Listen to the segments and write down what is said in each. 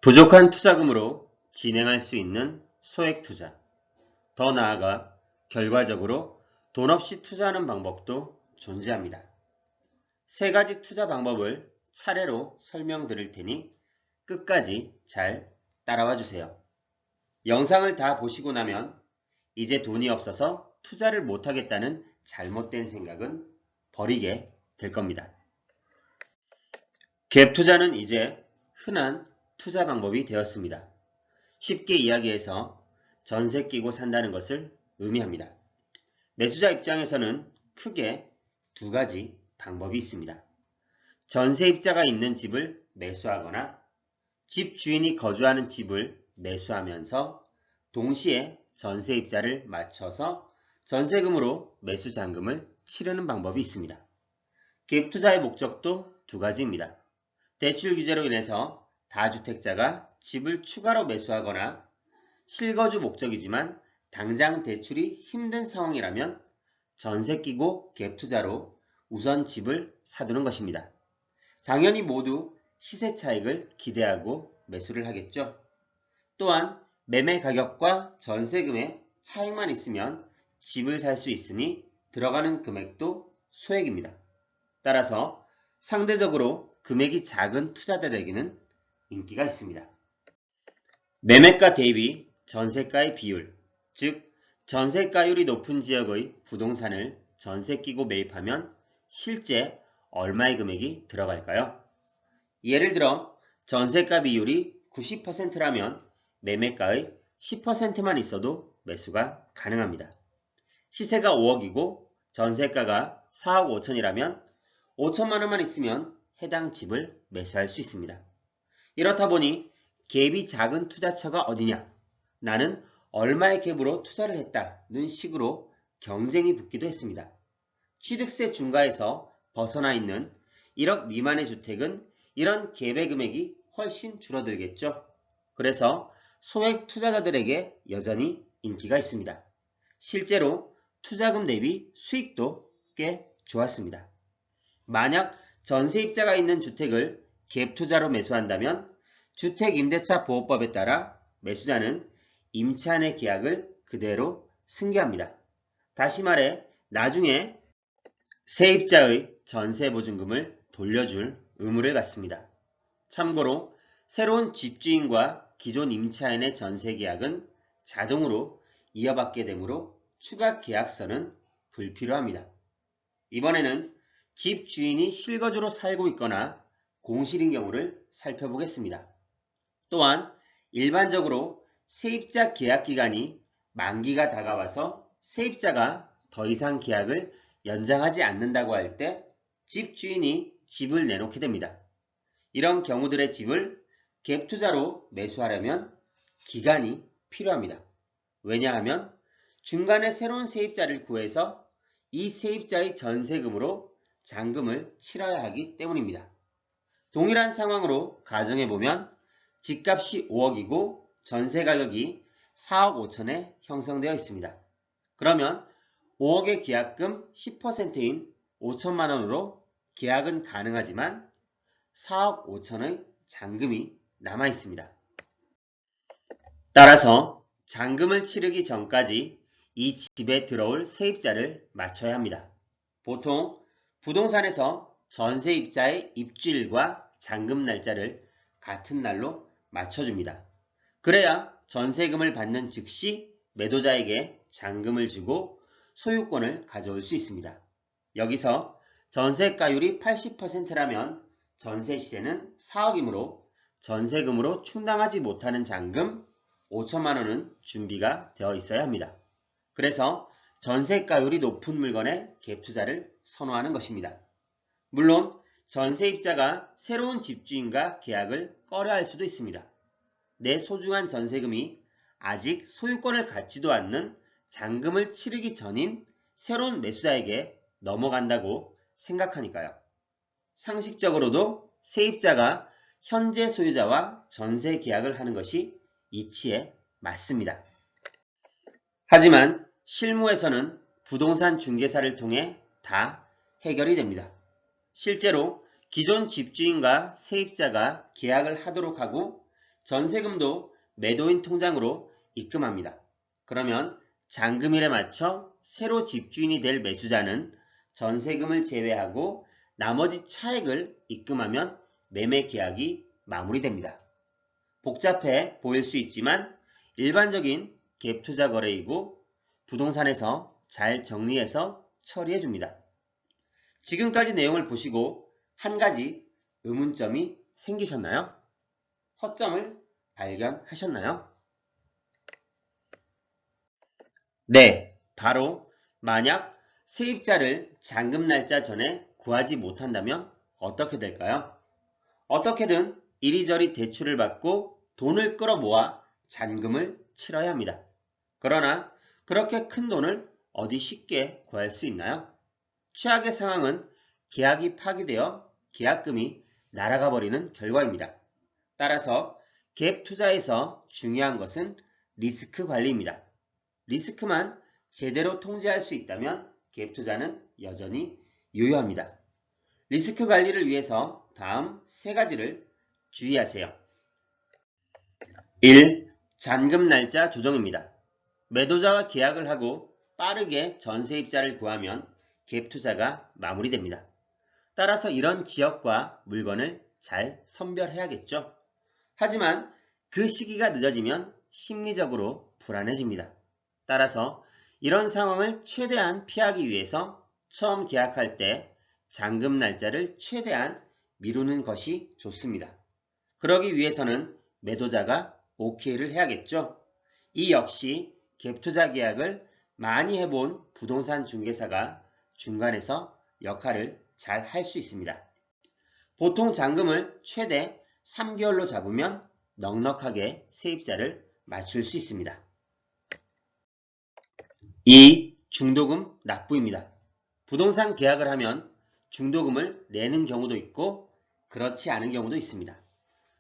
부족한 투자금으로 진행할 수 있는 소액 투자. 더 나아가 결과적으로 돈 없이 투자하는 방법도 존재합니다. 세 가지 투자 방법을 차례로 설명드릴 테니 끝까지 잘 따라와 주세요. 영상을 다 보시고 나면 이제 돈이 없어서 투자를 못하겠다는 잘못된 생각은 버리게 될 겁니다. 갭 투자는 이제 흔한 투자 방법이 되었습니다. 쉽게 이야기해서 전세 끼고 산다는 것을 의미합니다. 매수자 입장에서는 크게 두 가지 방법이 있습니다. 전세입자가 있는 집을 매수하거나 집 주인이 거주하는 집을 매수하면서 동시에 전세입자를 맞춰서 전세금으로 매수잔금을 치르는 방법이 있습니다. 갭 투자의 목적도 두 가지입니다. 대출 규제로 인해서 다주택자가 집을 추가로 매수하거나 실거주 목적이지만 당장 대출이 힘든 상황이라면 전세 끼고 갭 투자로 우선 집을 사두는 것입니다. 당연히 모두 시세 차익을 기대하고 매수를 하겠죠. 또한 매매 가격과 전세금의 차익만 있으면 집을 살 수 있으니 들어가는 금액도 소액입니다. 따라서 상대적으로 금액이 작은 투자자들에게는 인기가 있습니다. 매매가 대비 전세가의 비율, 즉 전세가율이 높은 지역의 부동산을 전세 끼고 매입하면 실제 얼마의 금액이 들어갈까요? 예를 들어 전세가 비율이 90%라면 매매가의 10%만 있어도 매수가 가능합니다. 시세가 5억이고 전세가가 4억 5천이라면 5천만 원만 있으면 해당 집을 매수할 수 있습니다. 이렇다 보니 갭이 작은 투자처가 어디냐? 나는 얼마의 갭으로 투자를 했다는 식으로 경쟁이 붙기도 했습니다. 취득세 중과에서 벗어나 있는 1억 미만의 주택은 이런 갭의 금액이 훨씬 줄어들겠죠. 그래서 소액 투자자들에게 여전히 인기가 있습니다. 실제로 투자금 대비 수익도 꽤 좋았습니다. 만약 전세입자가 있는 주택을 갭 투자로 매수한다면 주택임대차 보호법에 따라 매수자는 임차인의 계약을 그대로 승계합니다. 다시 말해 나중에 세입자의 전세보증금을 돌려줄 의무를 갖습니다. 참고로 새로운 집주인과 기존 임차인의 전세계약은 자동으로 이어받게 되므로 추가 계약서는 불필요합니다. 이번에는 집주인이 실거주로 살고 있거나 공실인 경우를 살펴보겠습니다. 또한 일반적으로 세입자 계약 기간이 만기가 다가와서 세입자가 더 이상 계약을 연장하지 않는다고 할 때 집주인이 집을 내놓게 됩니다. 이런 경우들의 집을 갭 투자로 매수하려면 기간이 필요합니다. 왜냐하면 중간에 새로운 세입자를 구해서 이 세입자의 전세금으로 잔금을 치러야 하기 때문입니다. 동일한 상황으로 가정해보면 집값이 5억이고 전세 가격이 4억 5천에 형성되어 있습니다. 그러면 5억의 계약금 10%인 5천만 원으로 계약은 가능하지만 4억 5천의 잔금이 남아 있습니다. 따라서 잔금을 치르기 전까지 이 집에 들어올 세입자를 맞춰야 합니다. 보통 부동산에서 전세입자의 입주일과 잔금 날짜를 같은 날로 맞춰줍니다. 그래야 전세금을 받는 즉시 매도자에게 잔금을 주고 소유권을 가져올 수 있습니다. 여기서 전세가율이 80%라면 전세 시세는 4억이므로 전세금으로 충당하지 못하는 잔금 5천만 원은 준비가 되어 있어야 합니다. 그래서 전세가율이 높은 물건에 갭 투자를 선호하는 것입니다. 물론 전세입자가 새로운 집주인과 계약을 꺼려할 수도 있습니다. 내 소중한 전세금이 아직 소유권을 갖지도 않는 잔금을 치르기 전인 새로운 매수자에게 넘어간다고 생각하니까요. 상식적으로도 세입자가 현재 소유자와 전세 계약을 하는 것이 이치에 맞습니다. 하지만 실무에서는 부동산 중개사를 통해 다 해결이 됩니다. 실제로 기존 집주인과 세입자가 계약을 하도록 하고 전세금도 매도인 통장으로 입금합니다. 그러면 잔금일에 맞춰 새로 집주인이 될 매수자는 전세금을 제외하고 나머지 차액을 입금하면 매매 계약이 마무리됩니다. 복잡해 보일 수 있지만 일반적인 갭 투자 거래이고 부동산에서 잘 정리해서 처리해 줍니다. 지금까지 내용을 보시고 한 가지 의문점이 생기셨나요? 허점을 발견하셨나요? 네, 바로 만약 세입자를 잔금 날짜 전에 구하지 못한다면 어떻게 될까요? 어떻게든 이리저리 대출을 받고 돈을 끌어모아 잔금을 치러야 합니다. 그러나 그렇게 큰 돈을 어디 쉽게 구할 수 있나요? 최악의 상황은 계약이 파기되어 계약금이 날아가 버리는 결과입니다. 따라서 갭 투자에서 중요한 것은 리스크 관리입니다. 리스크만 제대로 통제할 수 있다면 갭 투자는 여전히 유효합니다. 리스크 관리를 위해서 다음 세 가지를 주의하세요. 1. 잔금 날짜 조정입니다. 매도자와 계약을 하고 빠르게 전세입자를 구하면 갭 투자가 마무리됩니다. 따라서 이런 지역과 물건을 잘 선별해야겠죠. 하지만 그 시기가 늦어지면 심리적으로 불안해집니다. 따라서 이런 상황을 최대한 피하기 위해서 처음 계약할 때 잔금 날짜를 최대한 미루는 것이 좋습니다. 그러기 위해서는 매도자가 OK를 해야겠죠. 이 역시 갭 투자 계약을 많이 해본 부동산 중개사가 중간에서 역할을 잘 할 수 있습니다. 보통 잔금을 최대 3개월로 잡으면 넉넉하게 세입자를 맞출 수 있습니다. 2. 중도금 납부입니다. 부동산 계약을 하면 중도금을 내는 경우도 있고 그렇지 않은 경우도 있습니다.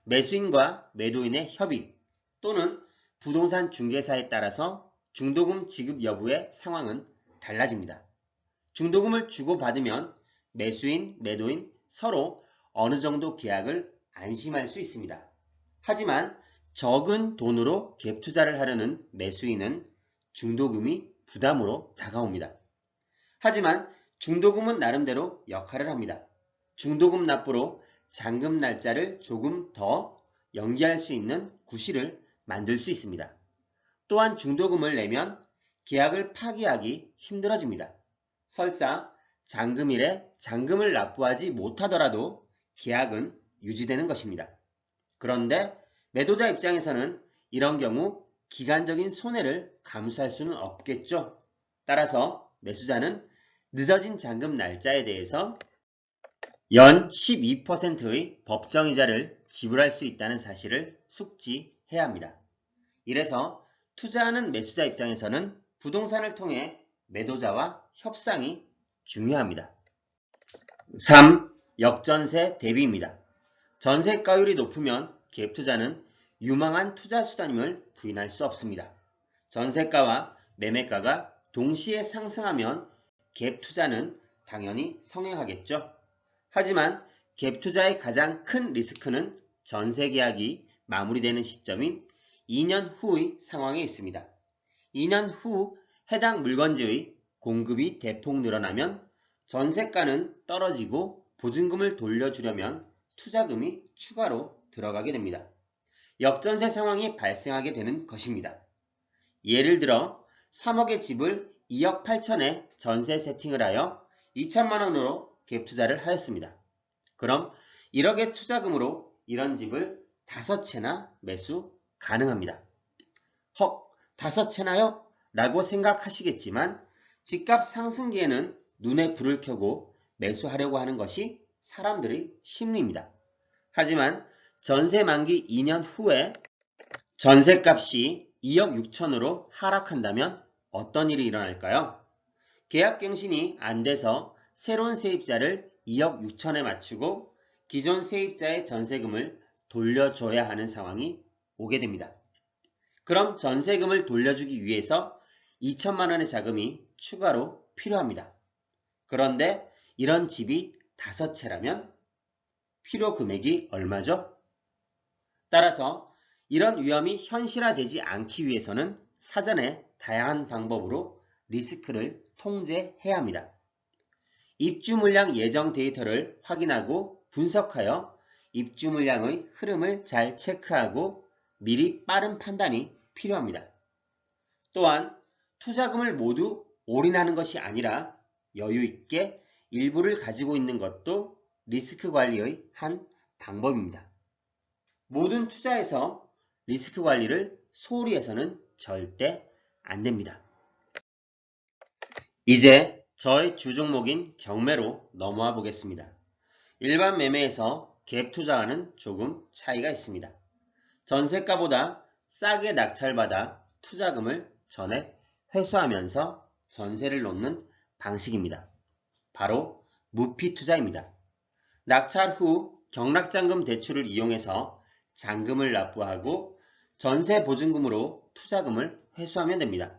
매수인과 매도인의 협의 또는 부동산 중개사에 따라서 중도금 지급 여부의 상황은 달라집니다. 중도금을 주고받으면 매수인, 매도인 서로 어느 정도 계약을 안심할 수 있습니다. 하지만 적은 돈으로 갭 투자를 하려는 매수인은 중도금이 부담으로 다가옵니다. 하지만 중도금은 나름대로 역할을 합니다. 중도금 납부로 잔금 날짜를 조금 더 연기할 수 있는 구실을 만들 수 있습니다. 또한 중도금을 내면 계약을 파기하기 힘들어집니다. 설사 잔금일에 잔금을 납부하지 못하더라도 계약은 유지되는 것입니다. 그런데 매도자 입장에서는 이런 경우 기간적인 손해를 감수할 수는 없겠죠. 따라서 매수자는 늦어진 잔금 날짜에 대해서 연 12%의 법정이자를 지불할 수 있다는 사실을 숙지해야 합니다. 이래서 투자하는 매수자 입장에서는 부동산을 통해 매도자와 협상이 중요합니다. 3. 역전세 대비입니다. 전세가율이 높으면 갭 투자는 유망한 투자 수단임을 부인할 수 없습니다. 전세가와 매매가가 동시에 상승하면 갭 투자는 당연히 성행하겠죠. 하지만 갭 투자의 가장 큰 리스크는 전세 계약이 마무리되는 시점인 2년 후의 상황에 있습니다. 2년 후 해당 물건지의 공급이 대폭 늘어나면 전세가는 떨어지고 보증금을 돌려주려면 투자금이 추가로 들어가게 됩니다. 역전세 상황이 발생하게 되는 것입니다. 예를 들어 3억의 집을 2억 8천에 전세 세팅을 하여 2천만 원으로 갭 투자를 하였습니다. 그럼 1억의 투자금으로 이런 집을 5채나 매수 가능합니다. 헉, 5채나요? 라고 생각하시겠지만 집값 상승기에는 눈에 불을 켜고 매수하려고 하는 것이 사람들의 심리입니다. 하지만 전세 만기 2년 후에 전세값이 2억 6천으로 하락한다면 어떤 일이 일어날까요? 계약갱신이 안 돼서 새로운 세입자를 2억 6천에 맞추고 기존 세입자의 전세금을 돌려줘야 하는 상황이 오게 됩니다. 그럼 전세금을 돌려주기 위해서 2천만 원의 자금이 추가로 필요합니다. 그런데 이런 집이 5채라면 필요 금액이 얼마죠? 따라서 이런 위험이 현실화되지 않기 위해서는 사전에 다양한 방법으로 리스크를 통제해야 합니다. 입주 물량 예정 데이터를 확인하고 분석하여 입주 물량의 흐름을 잘 체크하고 미리 빠른 판단이 필요합니다. 또한 투자금을 모두 올인하는 것이 아니라 여유 있게 일부를 가지고 있는 것도 리스크 관리의 한 방법입니다. 모든 투자에서 리스크 관리를 소홀히 해서는 절대 안 됩니다. 이제 저의 주 종목인 경매로 넘어와 보겠습니다. 일반 매매에서 갭 투자와는 조금 차이가 있습니다. 전세가보다 싸게 낙찰받아 투자금을 전액 회수하면서 전세를 놓는 방식입니다. 바로 무피 투자입니다. 낙찰 후 경락잔금 대출을 이용해서 잔금을 납부하고 전세 보증금으로 투자금을 회수하면 됩니다.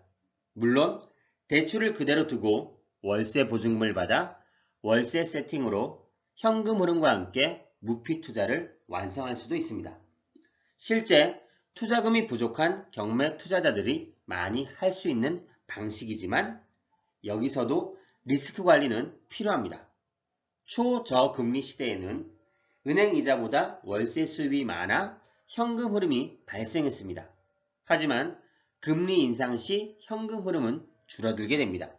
물론 대출을 그대로 두고 월세 보증금을 받아 월세 세팅으로 현금 흐름과 함께 무피 투자를 완성할 수도 있습니다. 실제 투자금이 부족한 경매 투자자들이 많이 할 수 있는 방식이지만 여기서도 리스크 관리는 필요합니다. 초저금리 시대에는 은행 이자보다 월세 수입이 많아 현금 흐름이 발생했습니다. 하지만 금리 인상 시 현금 흐름은 줄어들게 됩니다.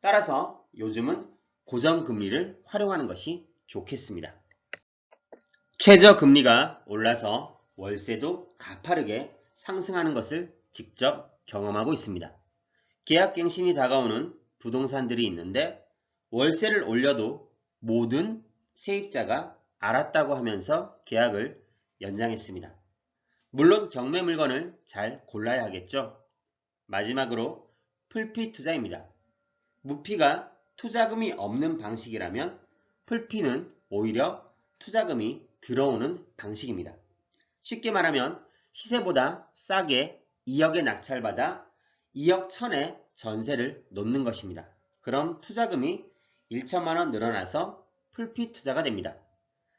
따라서 요즘은 고정금리를 활용하는 것이 좋겠습니다. 최저금리가 올라서 월세도 가파르게 상승하는 것을 직접 경험하고 있습니다. 계약갱신이 다가오는 부동산들이 있는데 월세를 올려도 모든 세입자가 알았다고 하면서 계약을 연장했습니다. 물론 경매 물건을 잘 골라야 하겠죠. 마지막으로 풀피 투자입니다. 무피가 투자금이 없는 방식이라면 풀피는 오히려 투자금이 들어오는 방식입니다. 쉽게 말하면 시세보다 싸게 2억에 낙찰받아 2억 1천에 전세를 놓는 것입니다. 그럼 투자금이 1천만 원 늘어나서 풀피 투자가 됩니다.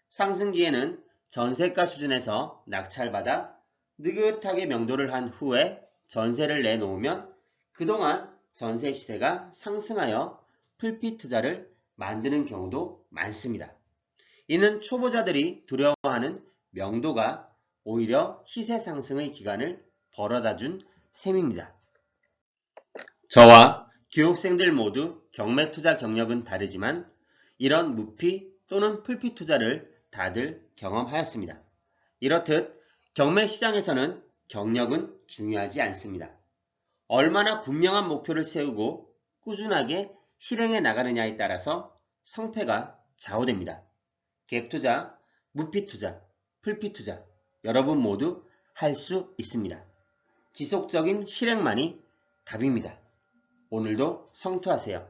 상승기에는 전세가 수준에서 낙찰받아 느긋하게 명도를 한 후에 전세를 내놓으면 그동안 전세 시세가 상승하여 풀피 투자를 만드는 경우도 많습니다. 이는 초보자들이 두려워하는 명도가 오히려 시세 상승의 기간을 벌어다 준 셈입니다. 저와 교육생들 모두 경매 투자 경력은 다르지만 이런 무피 또는 풀피 투자를 다들 경험하였습니다. 이렇듯 경매 시장에서는 경력은 중요하지 않습니다. 얼마나 분명한 목표를 세우고 꾸준하게 실행해 나가느냐에 따라서 성패가 좌우됩니다. 갭 투자, 무피 투자, 풀피 투자 여러분 모두 할 수 있습니다. 지속적인 실행만이 답입니다. 오늘도 성투하세요.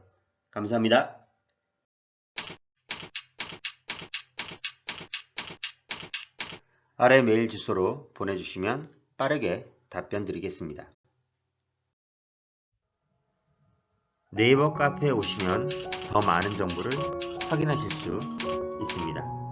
감사합니다. 아래 메일 주소로 보내주시면 빠르게 답변 드리겠습니다. 네이버 카페에 오시면 더 많은 정보를 확인하실 수 있습니다.